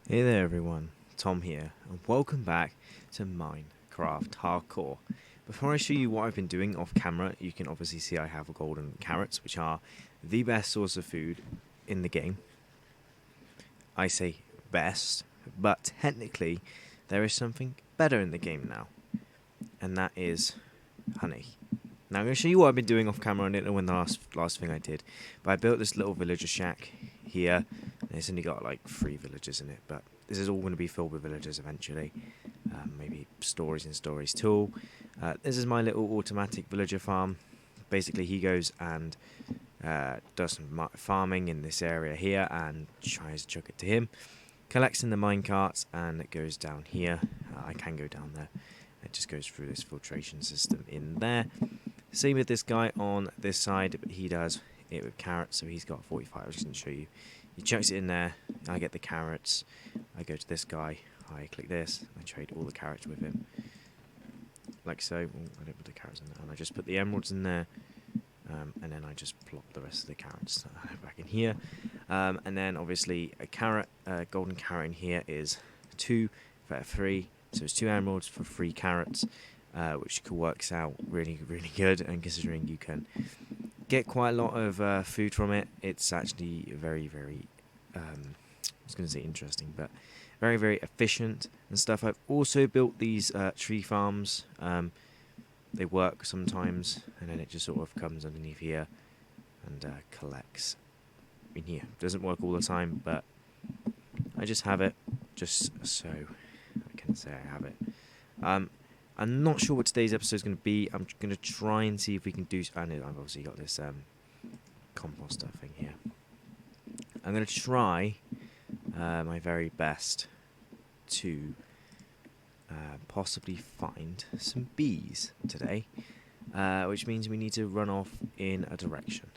Hey there everyone, Tom here, and welcome back to Minecraft Hardcore. Before I show you what I've been doing off camera, you can obviously see I have golden carrots, which are the best source of food in the game. I say best, but technically there is something better in the game now, and that is honey. Now I'm going to show you what I've been doing off camera. I don't know when the last thing I did, but I built this little villager shack here. And it's only got like 3 villagers in it, but this is all going to be filled with villagers eventually. Maybe stories and stories too. This is my little automatic villager farm. Basically, he goes and does some farming in this area here and tries to chuck it to him. Collects in the minecarts and it goes down here. I can go down there. It just goes through this filtration system in there. Same with this guy on this side, but he does it with carrots, so he's got 45. I was just going to show you. He chucks it in there, I get the carrots, I go to this guy, I click this, I trade all the carrots with him. Like so. Ooh, I don't put the carrots in there, and I just put the emeralds in there, and then I just plop the rest of the carrots back in here. And then obviously a carrot, golden carrot in here is 2 for 3, so it's 2 emeralds for 3 carrots. Which works out really, really good, and considering you can get quite a lot of food from it, it's actually very, very, I was going to say interesting, but very, very efficient and stuff. I've also built these tree farms. They work sometimes, and then it just sort of comes underneath here and collects in here. Doesn't work all the time, but I just have it just so I can say I have it. I'm not sure what today's episode is going to be. I'm going to try and see if we can do... I know I've obviously got this composter thing here. I'm going to try my very best to possibly find some bees today, which means we need to run off in a direction.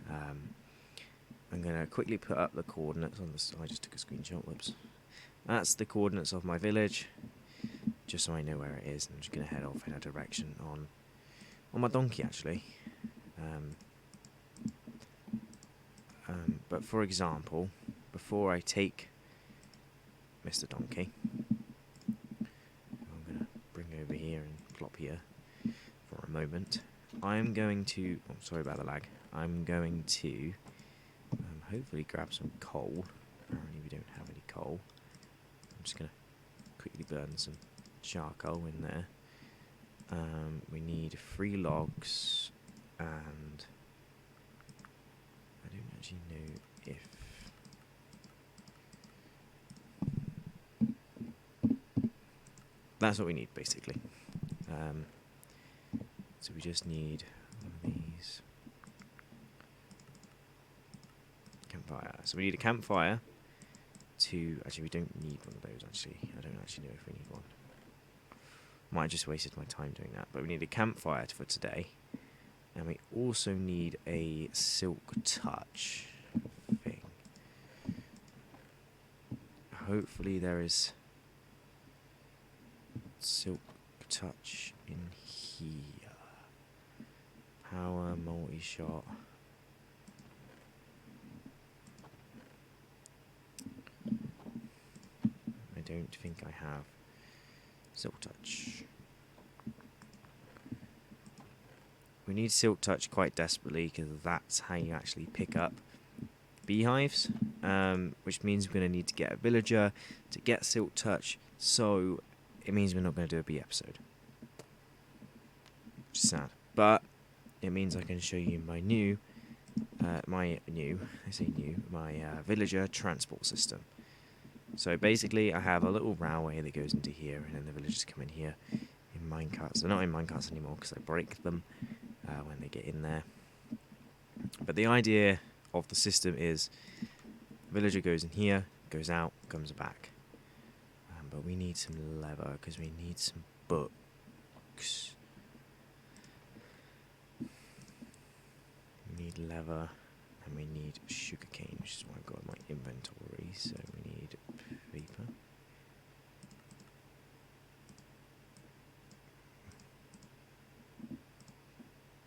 I'm going to quickly put up the coordinates on this. I just took a screenshot. Whoops. That's the coordinates of my village. Just so I know where it is. I'm just going to head off in a direction on my donkey, actually. But for example, before I take Mr. Donkey, I'm going to bring over here and plop here for a moment. I'm going to... Oh, sorry about the lag. I'm going to hopefully grab some coal. Apparently we don't have any coal. I'm just going to quickly burn some charcoal in there. We need 3 logs, and I don't actually know if that's what we need basically. So we just need one of these campfire. So we need a campfire to... Actually, we don't need one of those. Actually, I don't actually know if we need one. Might have just wasted my time doing that. But we need a campfire for today. And we also need a silk touch thing. Hopefully there is silk touch in here. Power multi-shot. I don't think I have silk touch. We need silk touch quite desperately, because that's how you actually pick up beehives, which means we're going to need to get a villager to get silk touch, so it means we're not going to do a bee episode. Which is sad, but it means I can show you my my villager transport system. So basically I have a little railway that goes into here, and then the villagers come in here in minecarts. They're not in minecarts anymore because I break them when they get in there. But the idea of the system is villager goes in here, goes out, comes back. But we need some leather because we need some books. We need leather, and we need sugarcane, which is what I've got in my inventory. So we need paper.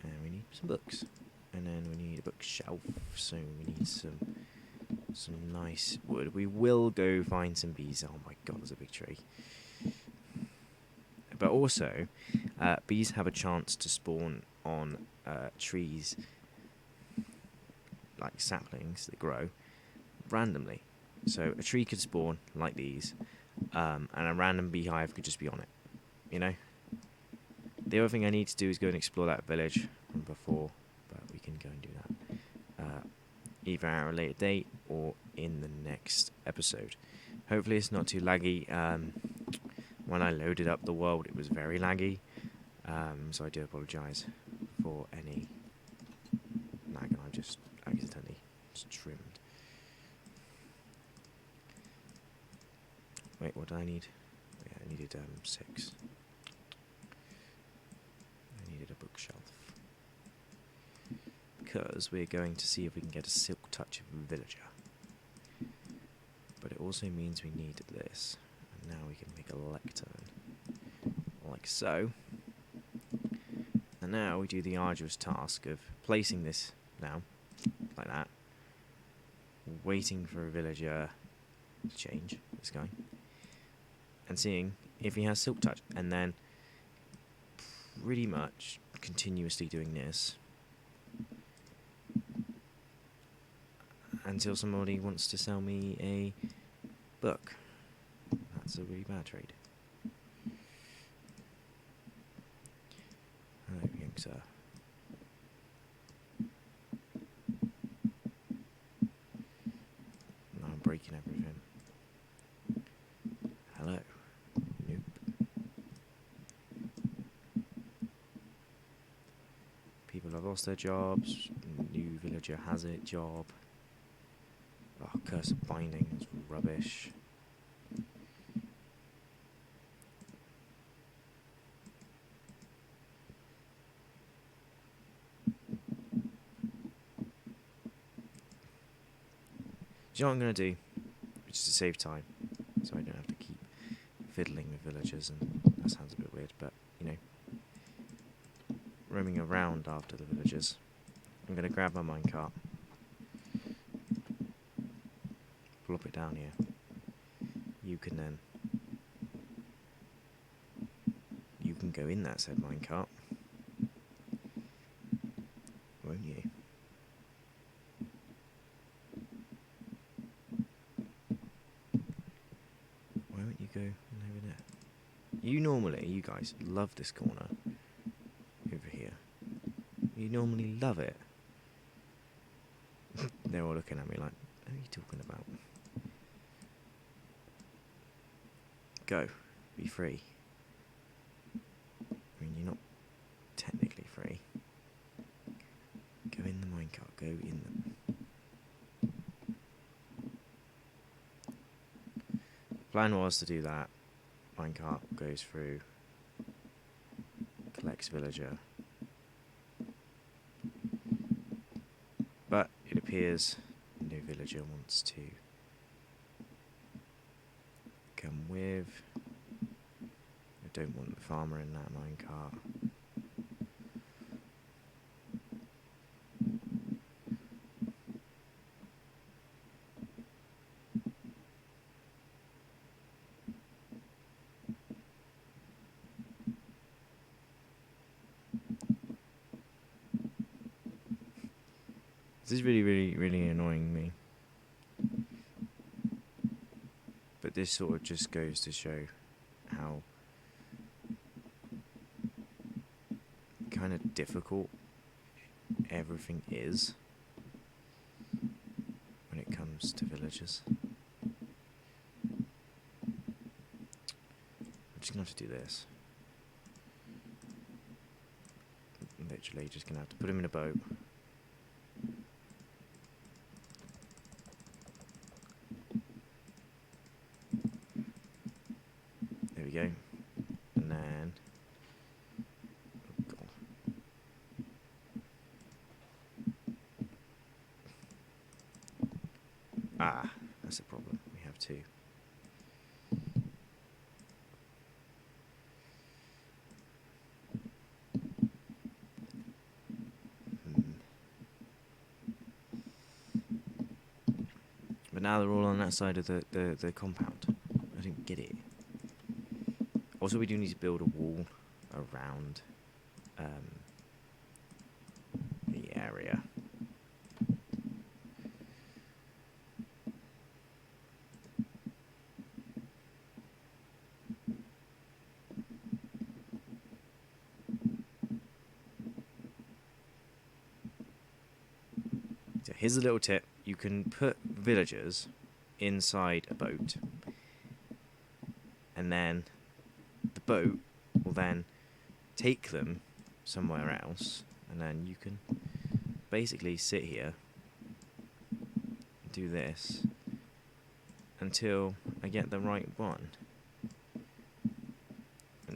And we need some books. And then we need a bookshelf, so we need some some nice wood. We will go find some bees. Oh my god, there's a big tree. But also, bees have a chance to spawn on trees, like saplings that grow, randomly. So a tree could spawn like these, and a random beehive could just be on it, you know? The other thing I need to do is go and explore that village from before, but we can go and do that either at a later date or in the next episode. Hopefully it's not too laggy. When I loaded up the world, it was very laggy, so I do apologise for any lag, and I just accidentally trimmed. Wait, what do I need? Yeah, I needed 6. I needed a bookshelf. Because we're going to see if we can get a silk touch villager. But it also means we need this. And now we can make a lectern. Like so. And now we do the arduous task of placing this down. Like that. Waiting for a villager to change, this guy. And seeing if he has silk touch. And then pretty much continuously doing this until somebody wants to sell me a book. That's a really bad trade. There we go, sir. Now I'm breaking everything. Hello. Nope. People have lost their jobs. New villager has a job. Oh, curse of binding is rubbish. Do you know what I'm going to do? Which is to save time, so I don't have to keep fiddling with villagers, and that sounds a bit weird, but, you know, roaming around after the villagers. I'm going to grab my minecart, plop it down here. You can then, you can go in that said minecart, won't you? Why won't you go over there? You guys love this corner over here. You normally love it. They're all looking at me like, what are you talking about? Go. Be free. I mean, you're not technically free. Go in the minecart. Go in them. Plan was to do that. Minecart goes through. Collects villager. But it appears no villager wants to come with. I don't want the farmer in that minecart. This is really annoying me. But this sort of just goes to show how kind of difficult everything is when it comes to villagers. I'm just gonna have to do this. Literally just gonna have to put him in a boat. There we go. And then, oh god. Ah, that's a problem. We have two. But now they're all on that side of the compound. I don't get it. Also, we do need to build a wall around the area. So here's a little tip. You can put villagers inside a boat, and then the boat will then take them somewhere else, and then you can basically sit here and do this until I get the right one.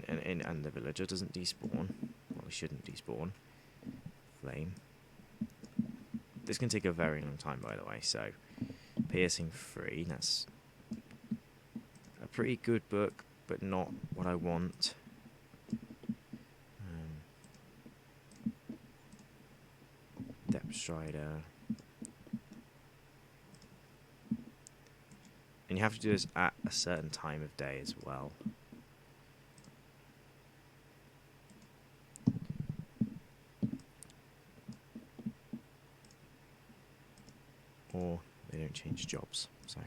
And the villager doesn't despawn. Well, he shouldn't despawn. Flame. This can take a very long time, by the way, so piercing 3, that's a pretty good book, but not what I want. Depth Strider. And you have to do this at a certain time of day as well. Or they don't change jobs, so.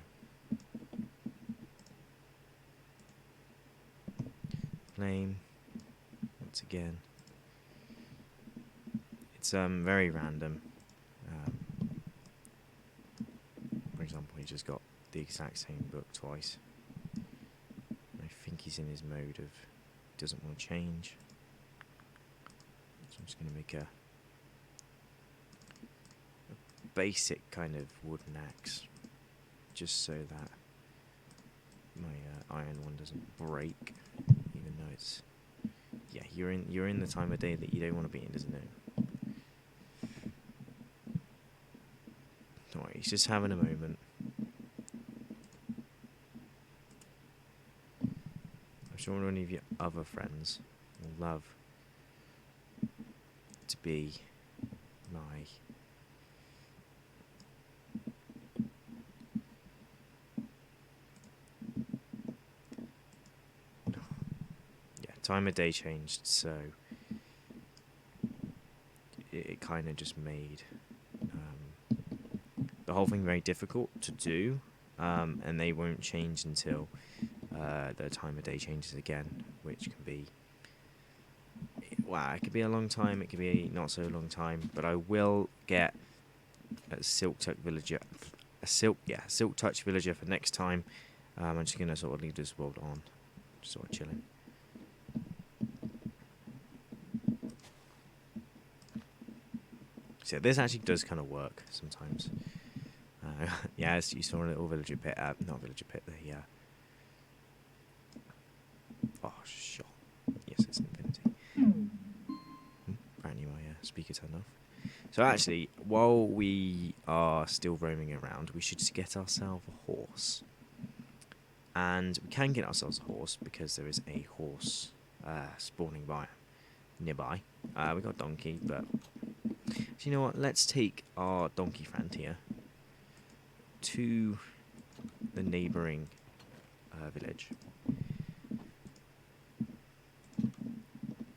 Flame, once again. It's very random. For example, he just got the exact same book twice. I think he's in his mode of doesn't want to change. So I'm just going to make a basic kind of wooden axe, just so that my iron one doesn't break, even though it's, yeah, you're in the time of day that you don't want to be in, isn't it? Alright, he's just having a moment. I'm sure one of your other friends will love to be my time of day changed, so it kind of just made the whole thing very difficult to do, and they won't change until the time of day changes again, which can be, wow, it could be a long time, it could be not so long time, but I will get a Silk Touch villager, Silk Touch villager for next time. I'm just gonna sort of leave this world on, just sort of chilling. So this actually does kind of work sometimes. Yeah, as you saw a little villager pit, not villager pit, the oh, shot. Yes, it's infinity. Apparently my speaker turned off. So actually, while we are still roaming around, we should get ourselves a horse. And we can get ourselves a horse because there is a horse spawning nearby. We got a donkey, but so you know what? Let's take our donkey friend here to the neighbouring village,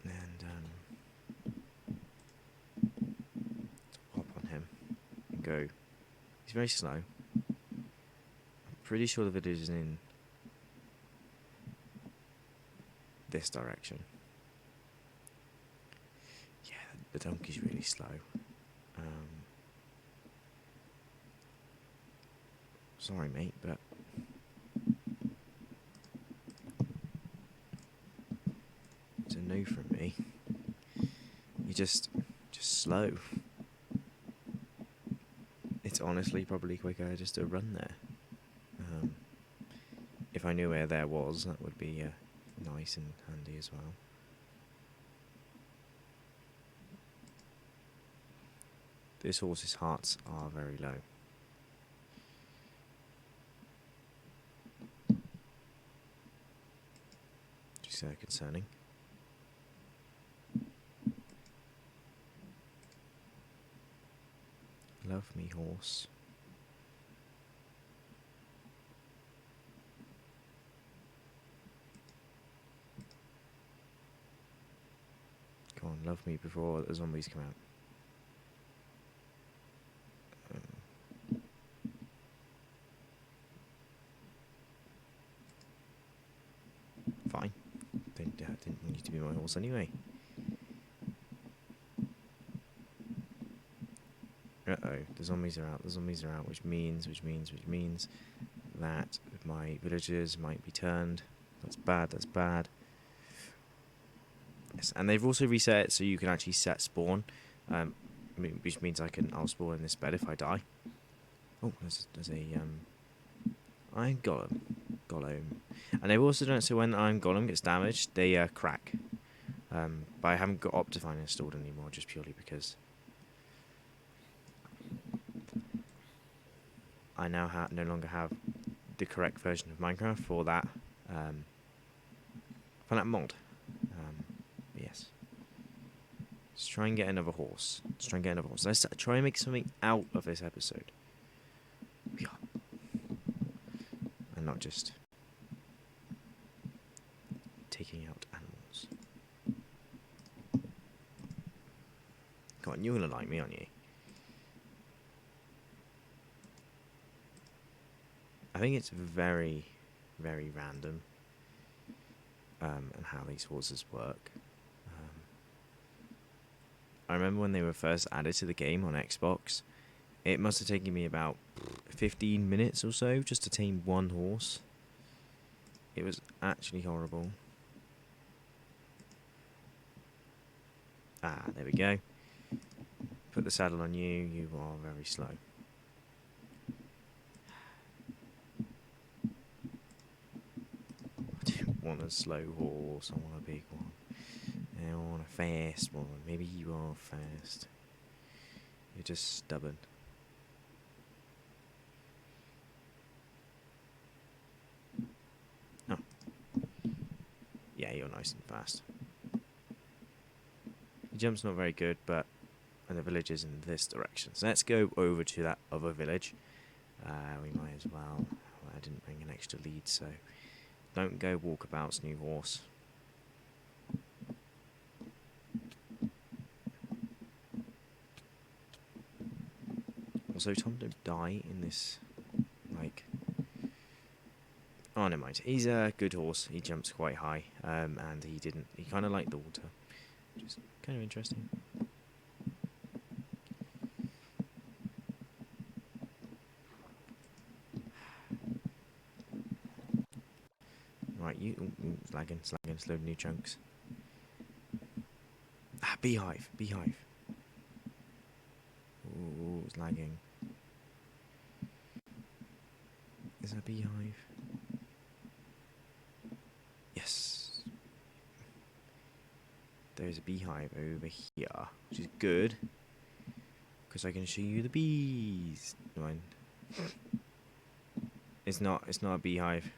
and hop on him and go. He's very slow. I'm pretty sure the village is in this direction. Yeah, the donkey's really slow. Sorry, mate, but it's a no from me. You're just slow. It's honestly probably quicker just to run there. If I knew where there was, that would be nice and handy as well. This horse's hearts are very low. Just concerning. Love me, horse. on, love me before the zombies come out. Fine. Didn't want you to be my horse anyway. Uh-oh, the zombies are out, which means that my villagers might be turned. That's bad. Yes, and they've also reset it so you can actually set spawn, which means I'll spawn in this bed if I die. Oh, there's a iron golem. And they've also done it so when iron golem gets damaged, they crack. But I haven't got Optifine installed anymore, just purely because I now no longer have the correct version of Minecraft for that mod. Yes. Let's try and get another horse. Let's try and make something out of this episode. Yeah. And not just taking out animals. Come on, you're gonna like me, aren't you? I think it's very, very random and how these horses work. I remember when they were first added to the game on Xbox, it must have taken me about 15 minutes or so just to tame one horse. It was actually horrible. Ah, there we go. Put the saddle on you, you are very slow. I don't want a slow horse, I want a big one. I want a fast one. Maybe you are fast. You're just stubborn. Oh. Yeah, you're nice and fast. The jump's not very good, but and the village is in this direction. So let's go over to that other village. We might as well. I didn't bring an extra lead, so don't go walkabouts, new horse. Also, Tom, don't die in this, like... Oh, never mind. He's a good horse. He jumps quite high, and he kind of liked the water, which is kind of interesting. Right, it's lagging, it's loading new chunks. Ah, beehive. Ooh, it's lagging. Is that a beehive? Yes. There's a beehive over here, which is good, because I can show you the bees. Mine. It's not a beehive.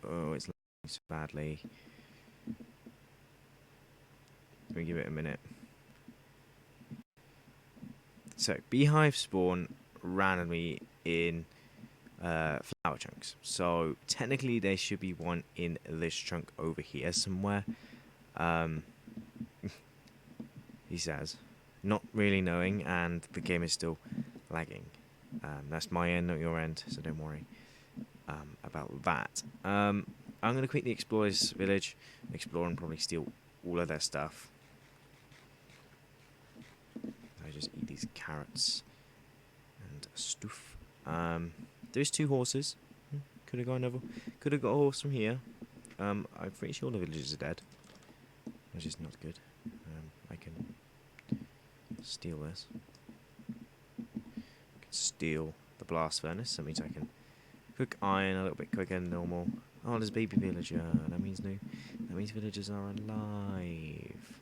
Oh, it's lagging so badly. Let me give it a minute. So, beehive spawn randomly in flower chunks. So, technically there should be one in this chunk over here somewhere. He says. Not really knowing, and the game is still lagging. That's my end, not your end, so don't worry about that. I'm going to quit the Explorers village, explore and probably steal all of their stuff. I just eat these carrots and stuff. There's 2 horses. Could have got a horse from here. I'm pretty sure the villagers are dead, which is not good. I can steal this. I can steal the blast furnace. That means I can cook iron a little bit quicker than normal. Oh, there's a baby villager. That means villagers are alive.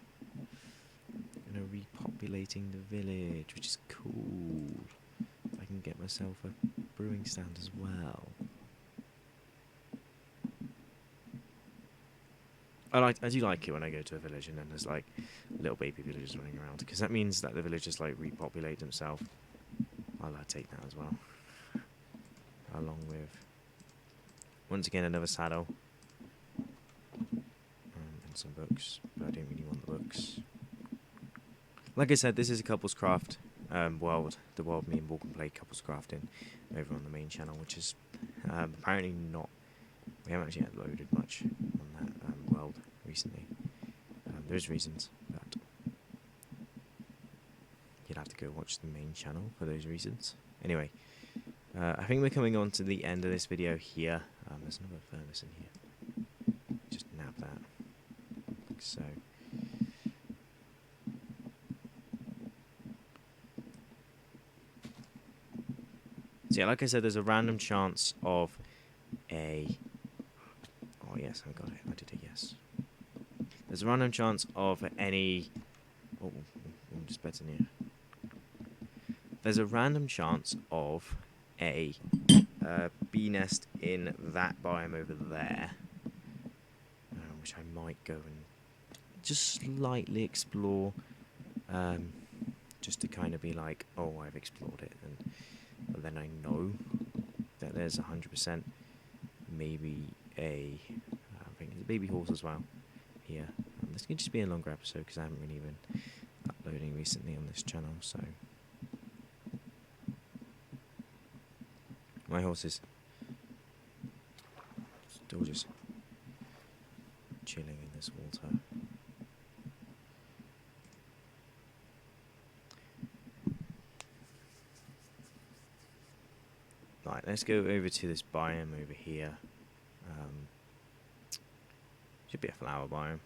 Repopulating the village, which is cool. I can get myself a brewing stand as well. I do like it when I go to a village and then there's like little baby villagers running around, because that means that the villagers like repopulate themselves. I'll take that as well, along with once again another saddle and some books, but I don't really want the books. like I said, this is a couples craft world. The world me and Paul can play couples crafting over on the main channel, which is apparently not. We haven't actually uploaded much on that world recently. There's reasons, but you'll have to go watch the main channel for those reasons. Anyway, I think we're coming on to the end of this video here. There's another furnace in here. Just nab that, like so. So yeah, like I said, there's a random chance of a... Oh yes, I got it. I did a yes. There's a random chance of any... Oh, just better near. There's a random chance of a bee nest in that biome over there, which I might go and just slightly explore, just to kind of be like, oh, I've explored it, and then I know that there's 100% maybe I think there's a baby horse as well here. This could just be a longer episode because I haven't really been uploading recently on this channel, so my horse is still just chilling in this water. Right, let's go over to this biome over here. Should be a flower biome.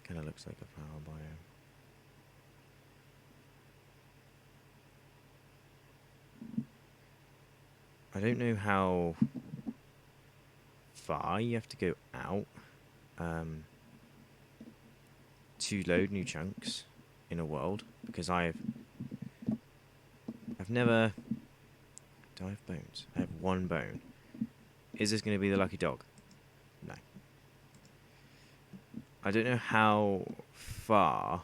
Kind of looks like a flower biome. I don't know how far you have to go out to load new chunks in a world, because I've never... Do I have bones? I have one bone. Is this going to be the lucky dog? No. I don't know how far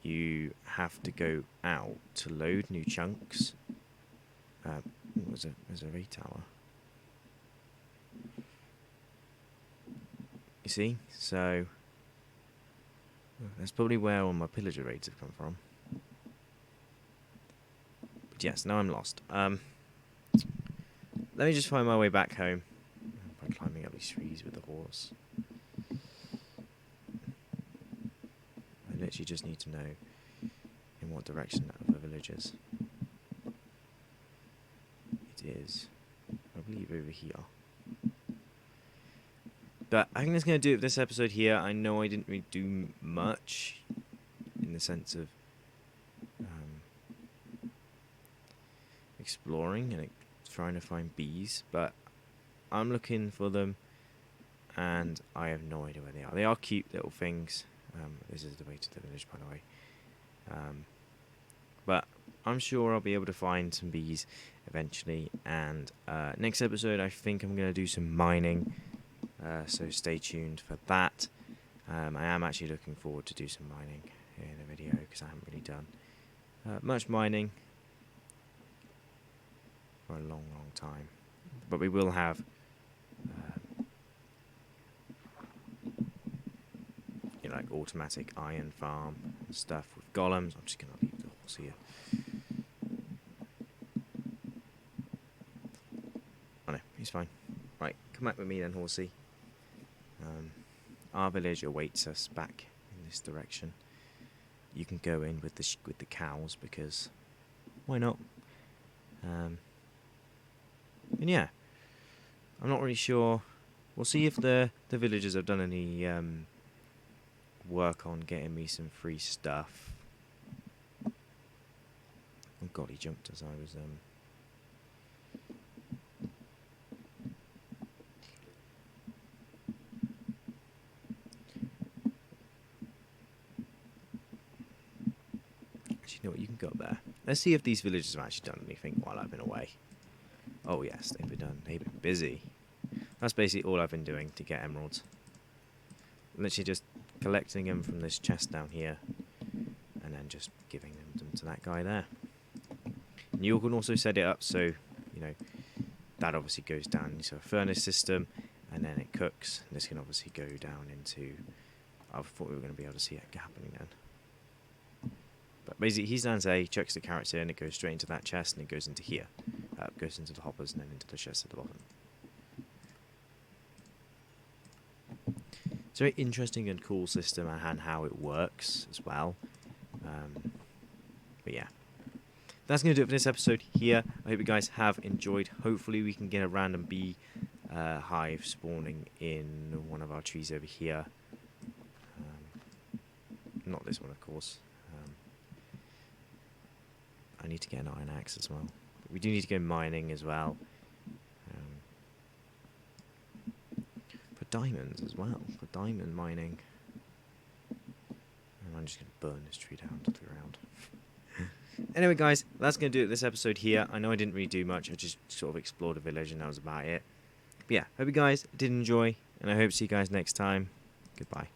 you have to go out to load new chunks. There's a raid tower. You see? So that's probably where all my pillager raids have come from. But yes, now I'm lost. Let me just find my way back home by climbing up these trees with the horse. I literally just need to know in what direction that other village is. It is, I believe, over here. But I think that's going to do it for this episode here. I know I didn't really do much in the sense of exploring and trying to find bees, but I'm looking for them and I have no idea where they are. They are cute little things. This is the way to the village, by the way. But I'm sure I'll be able to find some bees eventually, and next episode I think I'm going to do some mining, so stay tuned for that. I am actually looking forward to do some mining in a video because I haven't really done much mining for a long time, but we will have like automatic iron farm and stuff with golems. I'm just going to leave the horse here. Oh no, he's fine. Right, come back with me then, horsey. Our village awaits us back in this direction. You can go in with the cows because why not? And yeah, I'm not really sure. We'll see if the villagers have done any work on getting me some free stuff. Oh god, he jumped as I was actually, you know what, you can go up there. Let's see if these villagers have actually done anything while I've been away. Oh yes, they've been busy. That's basically all I've been doing to get emeralds. Literally just collecting them from this chest down here and then just giving them to that guy there. And you can also set it up so, you know, that obviously goes down into a furnace system and then it cooks. This can obviously go down into I thought we were going to be able to see it happening then. But basically, he stands there, he chucks the carrots in, it goes straight into that chest, and it goes into here. Goes into the hoppers and then into the chest at the bottom. It's a very interesting and cool system and how it works as well. But yeah. That's going to do it for this episode here. I hope you guys have enjoyed. Hopefully we can get a random bee hive spawning in one of our trees over here. Not this one, of course. I need to get an iron axe as well. But we do need to go mining as well. For diamonds as well. For diamond mining. And I'm just going to burn this tree down to the ground. Anyway, guys, that's going to do it this episode here. I know I didn't really do much. I just sort of explored a village and that was about it. But yeah, hope you guys did enjoy. And I hope to see you guys next time. Goodbye.